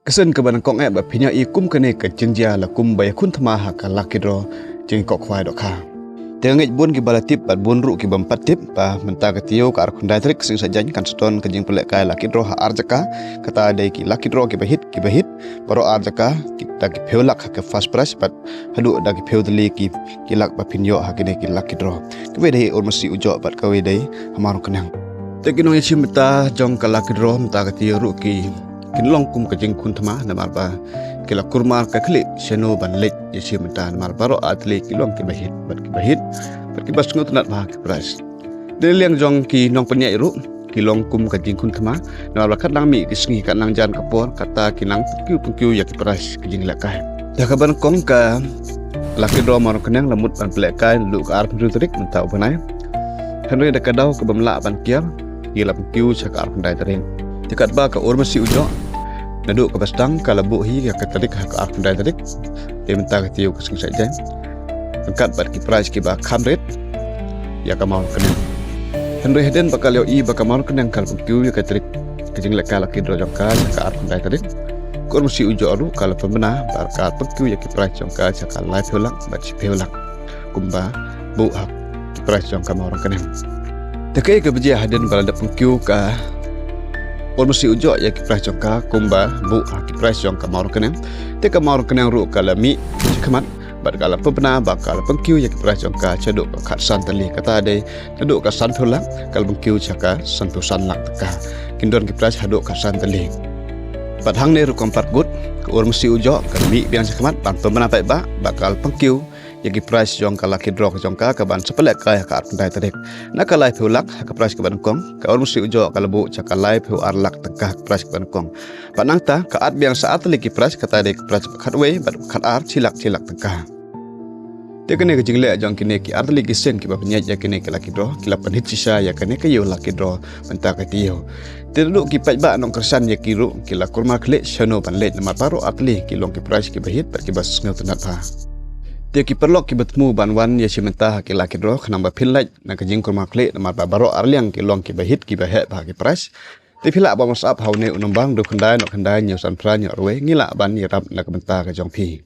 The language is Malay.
Kesen ke banan kong ba pinya I kum kene ke jengjia la kum bay kun thama ha ka lakidro jeng kok khwai dok kha. Tengit bun ki balatip bat bun ru ki bampat tip pa menta ke tio ka ar khundai trik sing sajany kan ston ke jeng pelek kai lakidro ha arjaka kata dei ki lakidro ki bahit baro arjaka kita ki pheulak ha ke fast price bat hadu da ki pheudli ki lak ba pinyo ha kene ki lakidro. Ke we dei or masi ujo bat ka we dei amaru kenang. Tekino ye chimta jong ka lakidro menta ke tio ru ki kinlong kum kajing kun thama namar ba kila kurmar ka klik sheno ban lek yesi mentan mar baro atli kilong ki bahit bat ki bas ngot nat ba ki pras de liang jong ki nong penya iru kilong kum kajing kun thama namar ba khat nang mi kisngi kat nang jan kapor kata kinang pengkiu ya ki pras kajing lekai da ka ban kong ka laki do mar kenang lamut ban plekai lu ka ar trik mentau banai henry da kadau ke bamla ban kiar ila pengkiu chaka ar pandai tering dekat ba ka ormasi ujo naduk ke bastang kala bu hi ka tarik ka ar pandai tarik dia minta ke tiu kesing saja dekat bat ki price ki ba khamret ya ka mau kena henry heden bakal yo I bakal mau kena kal pengkiu ya ka tarik kejing lek kala ki drojong ka ar pandai tarik ormasi ujo aru kala pemena bar ka pengkiu ya ki price jong ka ka live hulak bat si hulak kumba bu ha ki price jong ka mau kena tekai ke beja haden balada pengkiu ka Ormasi ujo ya ki price jongka kumba bu ki price jongka maur kenang te ka maur kenang ru kala mi chikamat bat kala pepna bakal pengkiu ya ki price jongka chaduk khat san tali kata dei naduk ka san thulak kal pengkiu chaka santusan lak taka kindon ki price haduk ka san tali bat hang ne ru kompart gut ke ormasi ujo ka mi biang chikamat ban pemna pai ba bakal pengkiu ya ki price jongka laki drok jongka ka ban sepelek ka ka pandai tarik nak live hulak ka price ka ban kong ka ormusi ujo ka lebu caka live hu arlak teka price ka ban kong panang ta ka at biang saat leki price kata de price khat we bat khat ar cilak teka te kene ke jingle jong kine ki ar leki sen ki ba penya ya kine ke laki dro ki lapan hit sisa ya kene ke yo laki dro menta ka tio te duduk ki pai ba nong kersan ya ki ru ki la kurma kle shano ban let nama paro atli ki long ki price ki bahit bat ki bas ngel tunat ha dia ki perlok ki betemu banwan ya simenta ki laki dro namba pinlaj na kajing kurma kle nama baro arliang ki long ki bahit ki bahet ba ki price ti phila ba mas up haune unombang do khandai no khandai nyo san pra nyo rwe ngila ban ni rap na kebenta ka jong phi